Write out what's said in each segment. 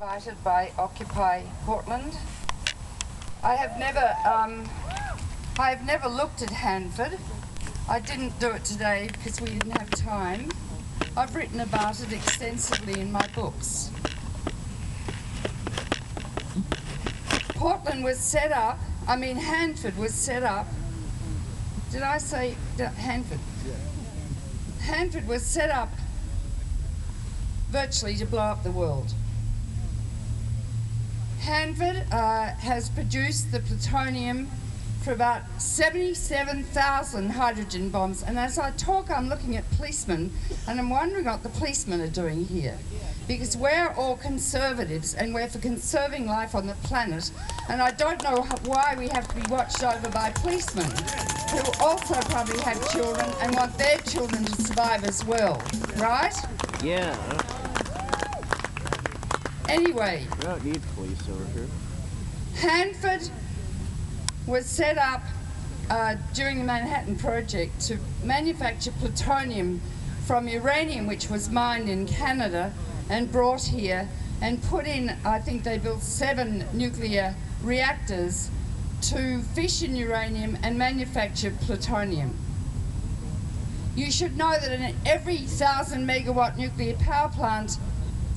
Invited by Occupy Portland. I have never looked at Handford. I didn't do it today because we didn't have time. I've written about it extensively in my books. Portland was set up, Handford was set up. Did I say Handford? Yeah. Handford was set up virtually to blow up the world. Handford has produced the plutonium for about 77,000 hydrogen bombs. And as I talk, I'm looking at policemen, and I'm wondering what the policemen are doing here. Because we're all conservatives, and we're for conserving life on the planet. And I don't know why we have to be watched over by policemen, who also probably have children and want their children to survive as well, right? Yeah. Anyway. We don't need police over here. Handford was set up during the Manhattan Project to manufacture plutonium from uranium, which was mined in Canada and brought here and put in, I think they built 7 nuclear reactors to fission uranium and manufacture plutonium. You should know that in every 1,000 megawatt nuclear power plant,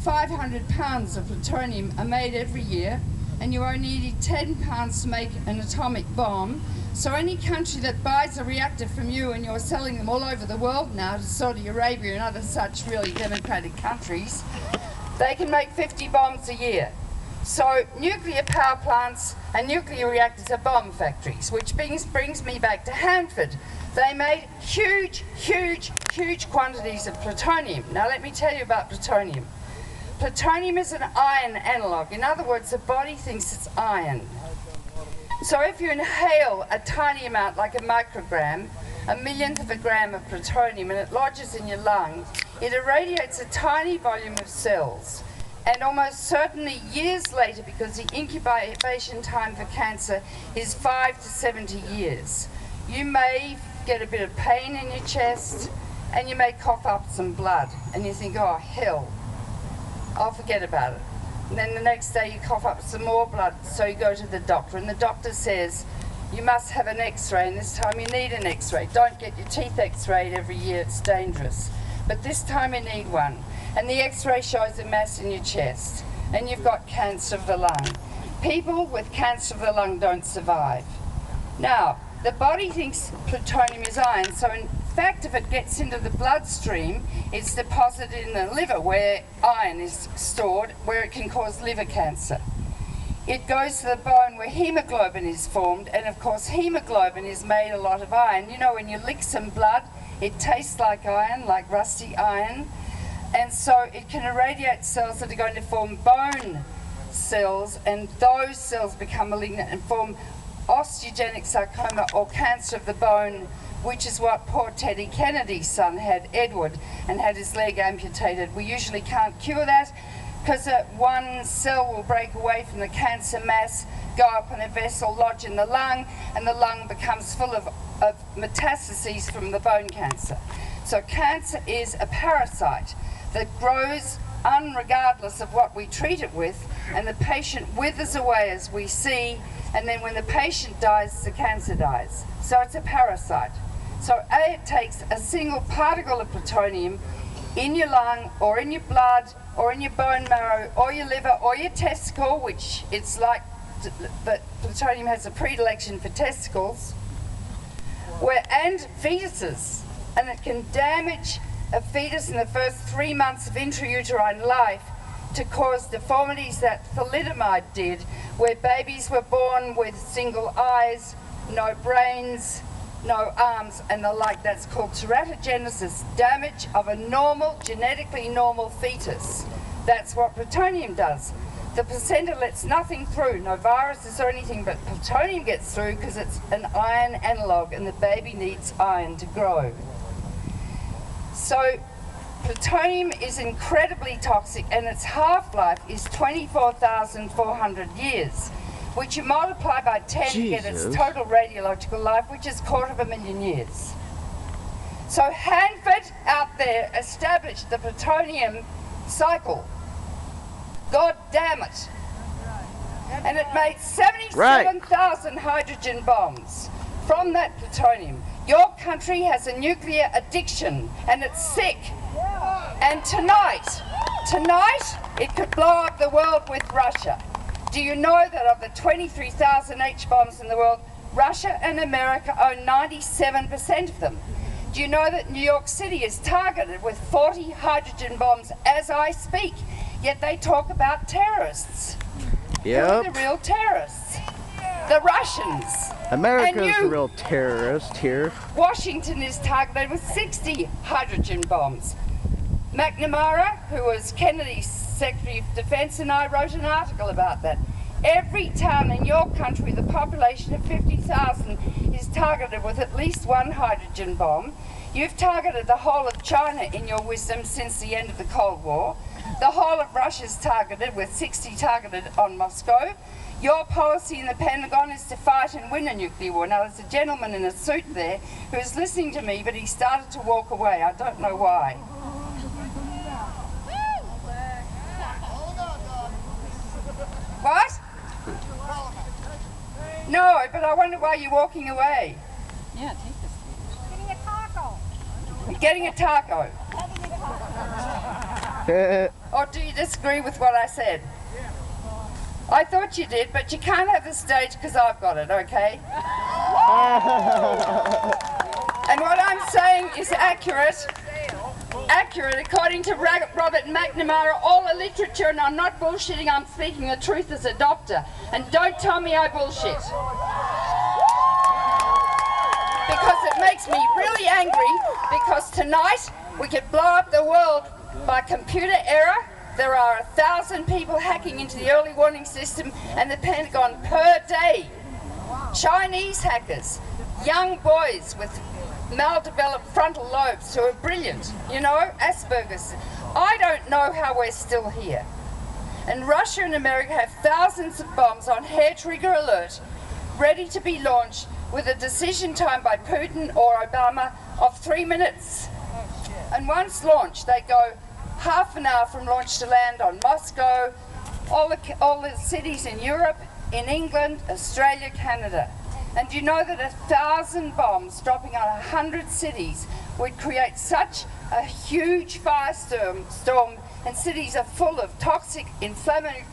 500 pounds of plutonium are made every year, and you only need 10 pounds to make an atomic bomb. So any country that buys a reactor from you, and you're selling them all over the world now to Saudi Arabia and other such really democratic countries, they can make 50 bombs a year. So nuclear power plants and nuclear reactors are bomb factories, which brings me back to Handford. They made huge, huge, huge quantities of plutonium. Now let me tell you about plutonium. Plutonium is an iron analogue. In other words, the body thinks it's iron. So if you inhale a tiny amount, like a microgram, a millionth of a gram of plutonium, and it lodges in your lung, it irradiates a tiny volume of cells. And almost certainly years later, because the incubation time for cancer is 5 to 70 years, you may get a bit of pain in your chest, and you may cough up some blood, and you think, oh hell, I'll forget about it. And then the next day you cough up some more blood, so you go to the doctor, and the doctor says, you must have an x-ray, and this time you need an x-ray. Don't get your teeth x-rayed every year, it's dangerous. But this time you need one. And the x-ray shows a mass in your chest, and you've got cancer of the lung. People with cancer of the lung don't survive. Now, the body thinks plutonium is iron, so in fact, if it gets into the bloodstream, it's deposited in the liver where iron is stored, where it can cause liver cancer. It goes to the bone where hemoglobin is formed, and of course hemoglobin is made a lot of iron. You know, when you lick some blood, it tastes like iron, like rusty iron, and so it can irradiate cells that are going to form bone cells, and those cells become malignant and form osteogenic sarcoma, or cancer of the bone, which is what poor Teddy Kennedy's son had, Edward, and had his leg amputated. We usually can't cure that because one cell will break away from the cancer mass, go up in a vessel, lodge in the lung, and the lung becomes full of metastases from the bone cancer. So cancer is a parasite that grows unregardless of what we treat it with, and the patient withers away as we see, and then when the patient dies, the cancer dies. So it's a parasite. So it takes a single particle of plutonium in your lung, or in your blood, or in your bone marrow, or your liver, or your testicle, which it's like that plutonium has a predilection for testicles, and fetuses, and it can damage a fetus in the first 3 months of intrauterine life to cause deformities that thalidomide did, where babies were born with single eyes, no brains, no arms, and the like. That's called teratogenesis, damage of a normal, genetically normal fetus. That's what plutonium does. The placenta lets nothing through, no viruses or anything, but plutonium gets through because it's an iron analogue, and the baby needs iron to grow. So plutonium is incredibly toxic, and its half-life is 24,400 years, which you multiply by 10 to get its total radiological life, which is 250,000 years. So Handford out there established the plutonium cycle. God damn it. And it made 77,000 hydrogen bombs from that plutonium. Your country has a nuclear addiction and it's sick. And tonight, it could blow up the world with Russia. Do you know that of the 23,000 H-bombs in the world, Russia and America own 97% of them? Do you know that New York City is targeted with 40 hydrogen bombs as I speak? Yet they talk about terrorists. Yep. Who are the real terrorists? The Russians. America's the real terrorist here. Washington is targeted with 60 hydrogen bombs. McNamara, who was Kennedy's Secretary of Defense, and I wrote an article about that. Every town in your country with a population of 50,000 is targeted with at least one hydrogen bomb. You've targeted the whole of China in your wisdom since the end of the Cold War. The whole of Russia's targeted, with 60 targeted on Moscow. Your policy in the Pentagon is to fight and win a nuclear war. Now, there's a gentleman in a suit there who is listening to me, but he started to walk away. I don't know why. What? No, but I wonder why you're walking away. Yeah, take this. Getting a taco. You're getting a taco. Or do you disagree with what I said? I thought you did, but you can't have the stage because I've got it, okay? And what I'm saying is accurate. Accurate, according to Robert McNamara, all the literature, and I'm not bullshitting, I'm speaking the truth as a doctor. And don't tell me I bullshit. Because it makes me really angry, because tonight we could blow up the world by computer error. There are 1,000 people hacking into the early warning system and the Pentagon per day. Chinese hackers, young boys with maldeveloped frontal lobes who are brilliant, you know, Asperger's. I don't know how we're still here. And Russia and America have thousands of bombs on hair trigger alert, ready to be launched with a decision time by Putin or Obama of 3 minutes. And once launched, they go half an hour from launch to land on Moscow, all the cities in Europe, in England, Australia, Canada. And do you know that 1,000 bombs dropping on 100 cities would create such a huge firestorm, and cities are full of toxic, inflammatory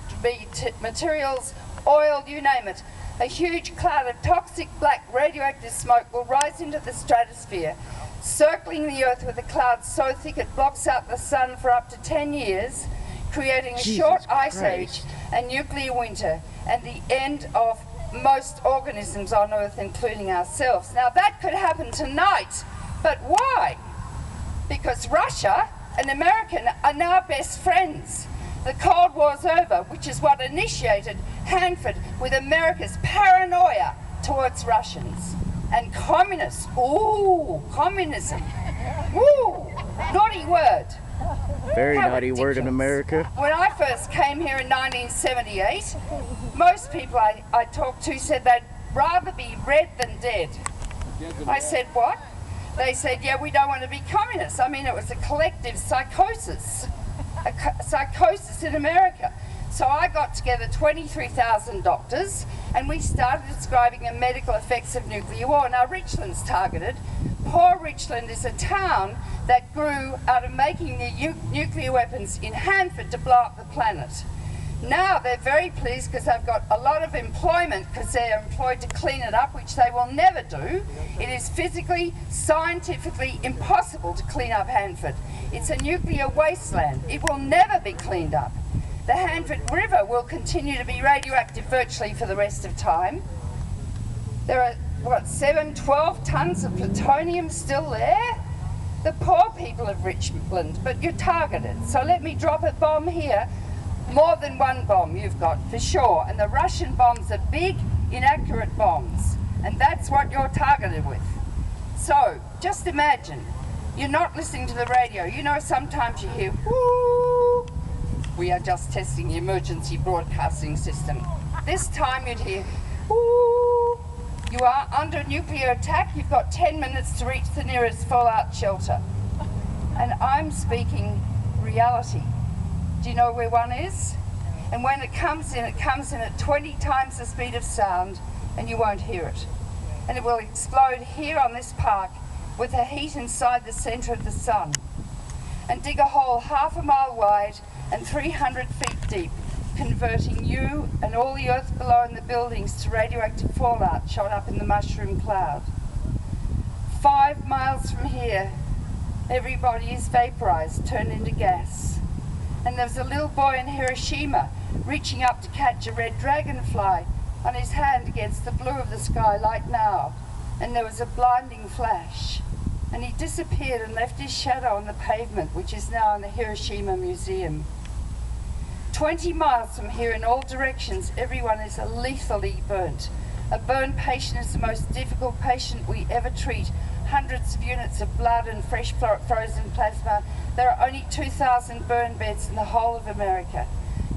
materials, oil, you name it. A huge cloud of toxic black radioactive smoke will rise into the stratosphere, circling the Earth with a cloud so thick it blocks out the sun for up to 10 years, creating a short ice age, a nuclear winter, and the end of most organisms on Earth, including ourselves. Now that could happen tonight, but why? Because Russia and America are now best friends. The Cold War's over, which is what initiated Hanford with America's paranoia towards Russians. And communists, ooh, communism, ooh, naughty word. Very How naughty word in America. When I first came here in 1978, most people I talked to said they'd rather be red than dead. I said, what? They said, yeah, we don't want to be communists. I mean, it was a collective psychosis, psychosis in America. So I got together 23,000 doctors and we started describing the medical effects of nuclear war. Now Richland's targeted. Poor Richland is a town that grew out of making the nuclear weapons in Hanford to blow up the planet. Now they're very pleased because they've got a lot of employment because they're employed to clean it up, which they will never do. It is physically, scientifically impossible to clean up Hanford. It's a nuclear wasteland. It will never be cleaned up. The Hanford River will continue to be radioactive virtually for the rest of time. There are, 12 tons of plutonium still there? The poor people of Richland, but you're targeted. So let me drop a bomb here. More than one bomb you've got, for sure. And the Russian bombs are big, inaccurate bombs. And that's what you're targeted with. So, just imagine, you're not listening to the radio. You know, sometimes you hear, whoo, we are just testing the emergency broadcasting system. This time you'd hear, whoo, you are under nuclear attack. You've got 10 minutes to reach the nearest fallout shelter. And I'm speaking reality. Do you know where one is? And when it comes in at 20 times the speed of sound, and you won't hear it. And it will explode here on this park with the heat inside the centre of the sun, and dig a hole 1/2 mile wide and 300 feet deep, converting you and all the earth below in the buildings to radioactive fallout shot up in the mushroom cloud. 5 miles from here, everybody is vaporized, turned into gas. And there's a little boy in Hiroshima reaching up to catch a red dragonfly on his hand against the blue of the sky like now. And there was a blinding flash. And he disappeared and left his shadow on the pavement, which is now in the Hiroshima Museum. 20 miles from here in all directions, everyone is lethally burnt. A burn patient is the most difficult patient we ever treat. Hundreds of units of blood and fresh frozen plasma. There are only 2,000 burn beds in the whole of America.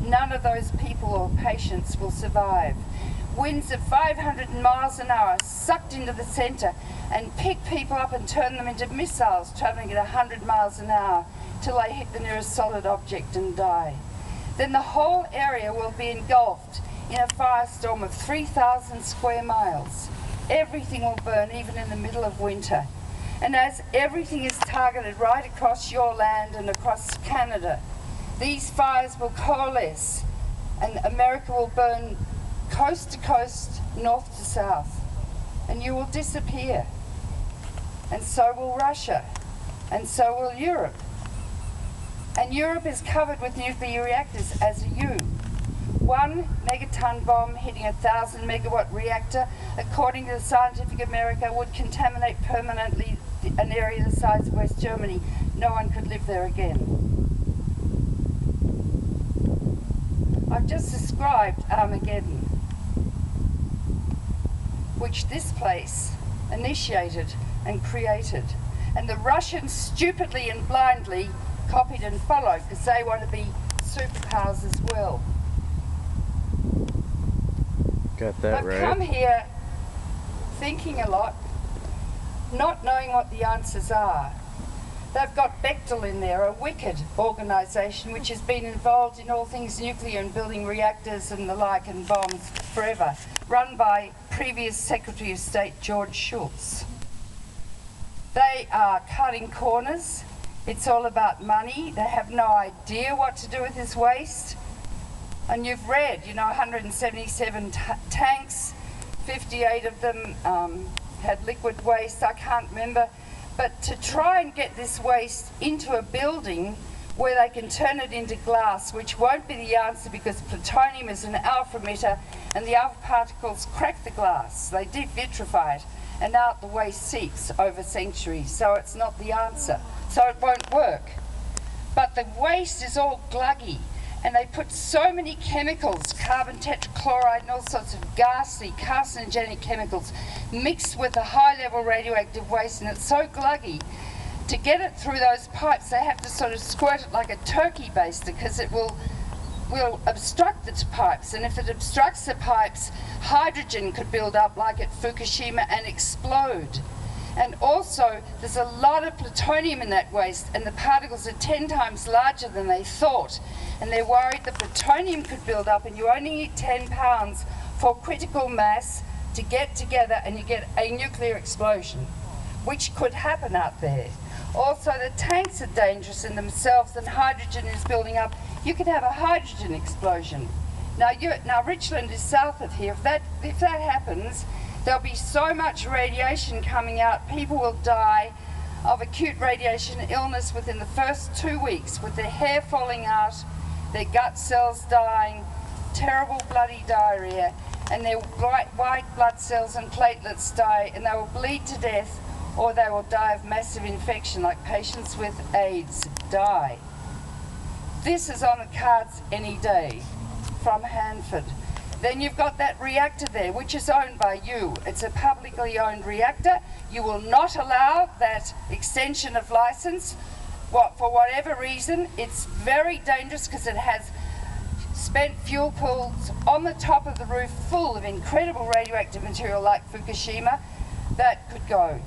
None of those people or patients will survive. Winds of 500 miles an hour sucked into the centre and pick people up and turn them into missiles travelling at 100 miles an hour till they hit the nearest solid object and die. Then the whole area will be engulfed in a firestorm of 3,000 square miles. Everything will burn, even in the middle of winter. And as everything is targeted right across your land and across Canada, these fires will coalesce and America will burn coast to coast, north to south. And you will disappear. And so will Russia. And so will Europe. And Europe is covered with nuclear reactors as a U. 1 megaton bomb hitting a 1,000 megawatt reactor, according to the Scientific American, would contaminate permanently an area the size of West Germany. No one could live there again. I've just described Armageddon, which this place initiated and created. And the Russians stupidly and blindly copied and followed because they want to be superpowers as well. Got that I've right. come here thinking a lot, not knowing what the answers are. They've got Bechtel in there, a wicked organisation which has been involved in all things nuclear and building reactors and the like and bombs forever, run by previous Secretary of State George Shultz. They are cutting corners. It's all about money. They have no idea what to do with this waste. And you've read, 177 tanks, 58 of them had liquid waste, I can't remember. But to try and get this waste into a building where they can turn it into glass, which won't be the answer because plutonium is an alpha emitter and the alpha particles crack the glass. They de-vitrify it and out the waste seeps over centuries, so it's not the answer. So it won't work. But the waste is all gluggy. And they put so many chemicals, carbon tetrachloride and all sorts of ghastly carcinogenic chemicals mixed with a high-level radioactive waste, and it's so gluggy. To get it through those pipes, they have to sort of squirt it like a turkey baster because it will obstruct the pipes. And if it obstructs the pipes, hydrogen could build up like at Fukushima and explode. And also, there's a lot of plutonium in that waste, and the particles are 10 times larger than they thought. And they're worried the plutonium could build up, and you only need 10 pounds for critical mass to get together, and you get a nuclear explosion, which could happen out there. Also, the tanks are dangerous in themselves, and hydrogen is building up. You could have a hydrogen explosion. Now Richland is south of here. If that happens, there'll be so much radiation coming out, people will die of acute radiation illness within the first 2 weeks, with their hair falling out, their gut cells dying, terrible bloody diarrhea, and their white blood cells and platelets die, and they will bleed to death, or they will die of massive infection like patients with AIDS die. This is on the cards any day from Handford. Then you've got that reactor there, which is owned by you. It's a publicly owned reactor. You will not allow that extension of license. For whatever reason, it's very dangerous because it has spent fuel pools on the top of the roof full of incredible radioactive material like Fukushima. That could go.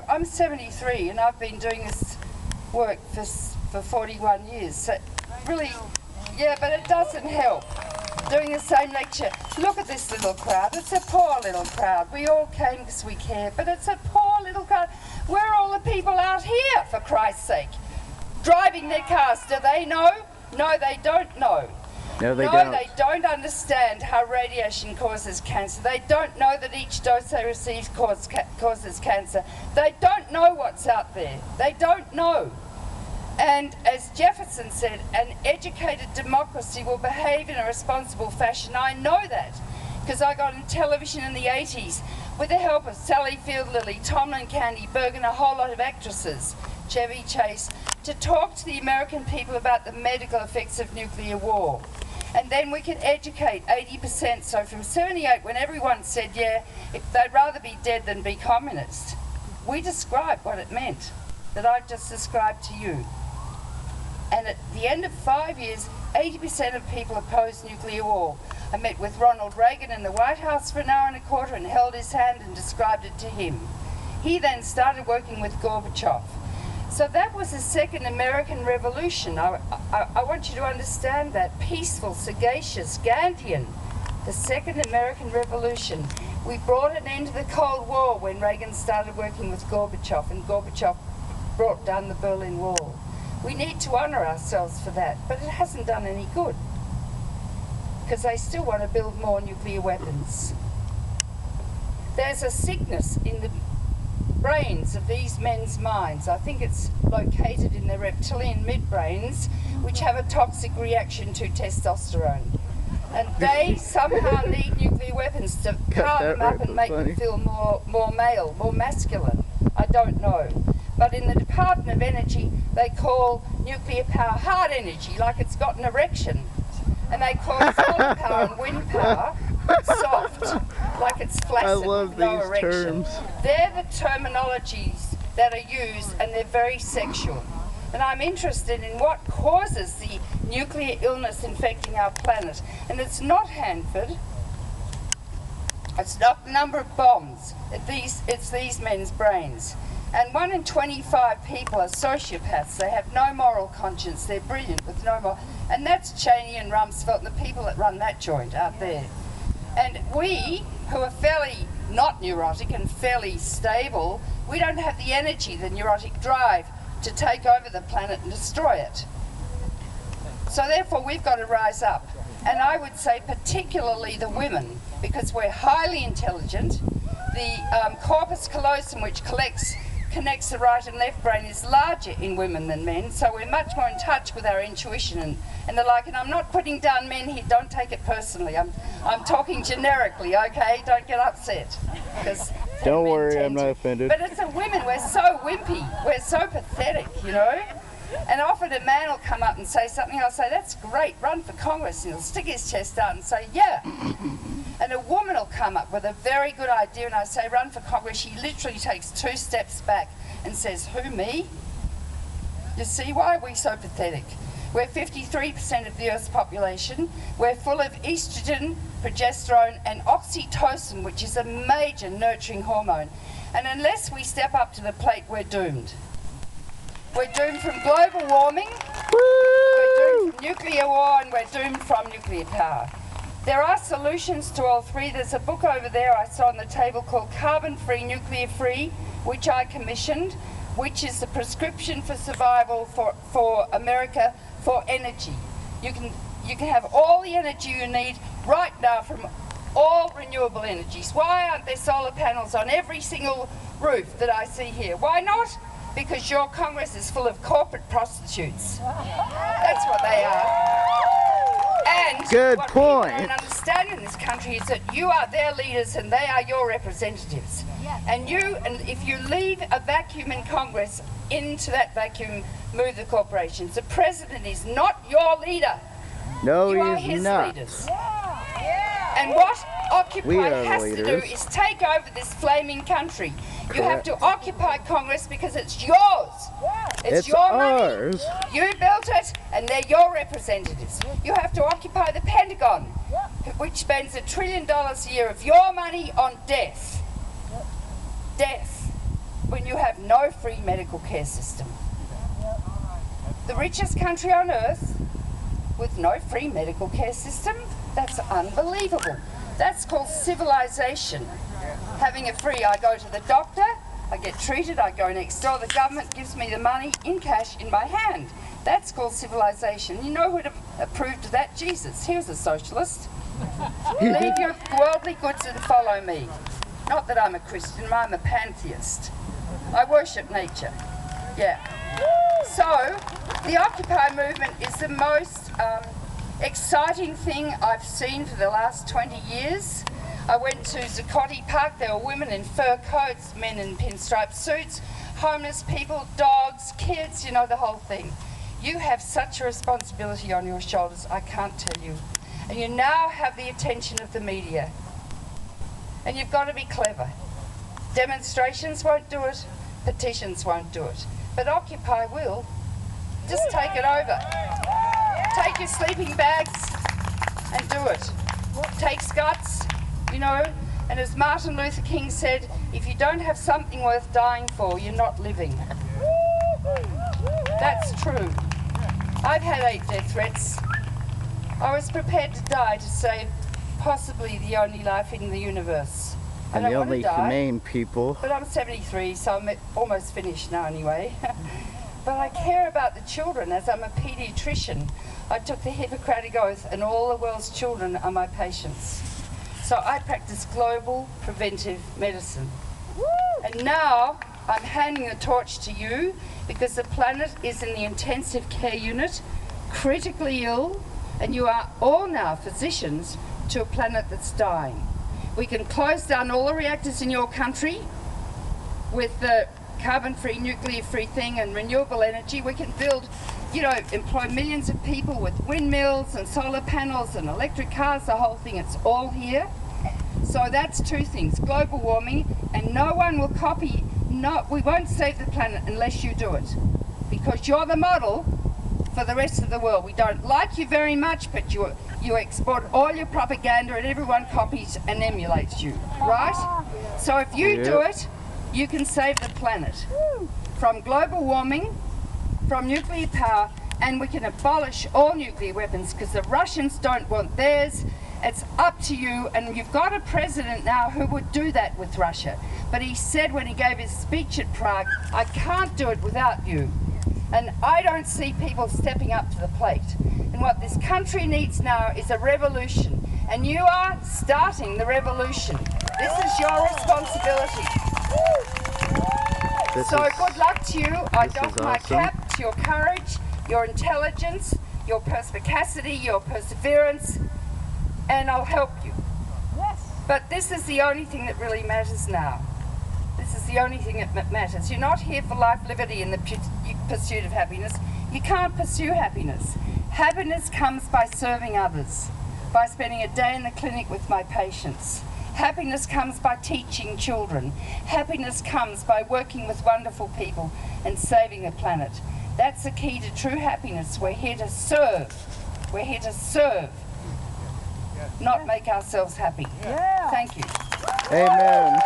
I'm 73 and I've been doing this work for for 41 years. So really, yeah, but it doesn't help. Doing the same lecture. Look at this little crowd. It's a poor little crowd. We all came because we care, but it's a poor little crowd. Where are all the people out here, for Christ's sake? Driving their cars. Do they know? No, they don't know. No, they No, don't. they don't understand how radiation causes cancer. They don't know that each dose they receive causes cancer. They don't know what's out there. They don't know. And as Jefferson said, an educated democracy will behave in a responsible fashion. I know that because I got on television in the 80s with the help of Sally Field Lilly, Tomlin Candy, Berg, and a whole lot of actresses, Chevy Chase, to talk to the American people about the medical effects of nuclear war. And then we could educate 80%. So from 78, when everyone said, yeah, if they'd rather be dead than be communist, we described what it meant, that I've just described to you. And at the end of 5 years, 80% of people opposed nuclear war. I met with Ronald Reagan in the White House for an hour and a quarter and held his hand and described it to him. He then started working with Gorbachev. So that was the second American Revolution. I want you to understand that. Peaceful, sagacious, Gandhian. The second American Revolution. We brought an end to the Cold War when Reagan started working with Gorbachev, and Gorbachev brought down the Berlin Wall. We need to honour ourselves for that, but it hasn't done any good because they still want to build more nuclear weapons. There's a sickness in the brains of these men's minds. I think it's located in their reptilian midbrains, which have a toxic reaction to testosterone. And they somehow need nuclear weapons to calm them up and make them feel more male, more masculine. I don't know. But in the Department of Energy, they call nuclear power hard energy, like it's got an erection. And they call solar power and wind power soft, like it's flaccid. I love with no these erection. terms. They're the terminologies that are used, and they're very sexual. And I'm interested in what causes the nuclear illness infecting our planet. And it's not Hanford. It's not the number of bombs. It's these men's brains. And 1 in 25 people are sociopaths. They have no moral conscience. They're brilliant with no moral. And that's Cheney and Rumsfeld and the people that run that joint out there. And we, who are fairly not neurotic and fairly stable, we don't have the energy, the neurotic drive, to take over the planet and destroy it. So therefore we've got to rise up. And I would say particularly the women, because we're highly intelligent. The corpus callosum, which connects the right and left brain, is larger in women than men, so we're much more in touch with our intuition and the like. And I'm not putting down men here, don't take it personally. I'm talking generically, okay? Don't get upset. Don't worry, I'm not offended. But it's the women, we're so wimpy, we're so pathetic, you know? And often a man will come up and say something, I'll say, that's great, run for Congress, and he'll stick his chest out and say, yeah. And a woman will come up with a very good idea, and I say, run for Congress. She literally takes 2 steps back and says, who, me? You see, why are we so pathetic? We're 53% of the Earth's population. We're full of estrogen, progesterone, and oxytocin, which is a major nurturing hormone. And unless we step up to the plate, we're doomed. We're doomed from global warming, we're doomed from nuclear war, and we're doomed from nuclear power. There are solutions to all three. There's a book over there I saw on the table called Carbon Free, Nuclear Free, which I commissioned, which is the prescription for survival for America for energy. You can have all the energy you need right now from all renewable energies. Why aren't there solar panels on every single roof that I see here? Why not? Because your Congress is full of corporate prostitutes. That's what they are. And good what point. people don't understand in this country is that you are their leaders and they are your representatives. And if you leave a vacuum in Congress, into that vacuum move the corporations. The president is not your leader. No, you are he's his not. leaders. And what Occupy has to do leaders. is take over this flaming country. You have to occupy Congress because it's yours. It's your ours. money. You built it, and they're your representatives. You have to occupy the Pentagon, which spends $1 trillion a year of your money on death. Death. When you have no free medical care system. The richest country on earth with no free medical care system? That's unbelievable. That's called civilization. Having it free, I go to the doctor, I get treated, I go next door, the government gives me the money in cash in my hand. That's called civilization. You know who'd have approved of that? Jesus. He was a socialist. Leave your worldly goods and follow me. Not that I'm a Christian, I'm a pantheist. I worship nature. Yeah. So, the Occupy movement is the most exciting thing I've seen for the last 20 years. I went to Zuccotti Park, there were women in fur coats, men in pinstripe suits, homeless people, dogs, kids, you know, the whole thing. You have such a responsibility on your shoulders, I can't tell you. And you now have the attention of the media. And you've got to be clever. Demonstrations won't do it, petitions won't do it. But Occupy will. Just take it over. Take your sleeping bags and do it. Takes guts, you know, and as Martin Luther King said, if you don't have something worth dying for, you're not living. That's true. I've had 8 death threats. I was prepared to die to save possibly the only life in the universe. And the only humane people. But I'm 73, so I'm almost finished now anyway. But I care about the children as I'm a paediatrician. I took the Hippocratic Oath and all the world's children are my patients. So I practice global preventive medicine. And now I'm handing the torch to you because the planet is in the intensive care unit, critically ill, and you are all now physicians to a planet that's dying. We can close down all the reactors in your country with the carbon-free, nuclear-free thing and renewable energy. We can build, you know, employ millions of people with windmills and solar panels and electric cars, the whole thing. It's all here. So that's 2 things, global warming, and no one will copy. No, we won't save the planet unless you do it, because you're the model for the rest of the world. We don't like you very much, but you export all your propaganda and everyone copies and emulates you, right? So if you do it, you can save the planet from global warming, from nuclear power, and we can abolish all nuclear weapons because the Russians don't want theirs. It's up to you, and you've got a president now who would do that with Russia. But he said when he gave his speech at Prague, I can't do it without you. And I don't see people stepping up to the plate. And what this country needs now is a revolution. And you are starting the revolution. This is your responsibility. So good luck to you. I doff my cap to your courage, your intelligence, your perspicacity, your perseverance, and I'll help you. But this is the only thing that really matters now. This is the only thing that matters. You're not here for life, liberty, and the pursuit of happiness. You can't pursue happiness. Happiness comes by serving others, by spending a day in the clinic with my patients. Happiness comes by teaching children. Happiness comes by working with wonderful people and saving the planet. That's the key to true happiness. We're here to serve. We're here to serve, not make ourselves happy. Thank you. Amen.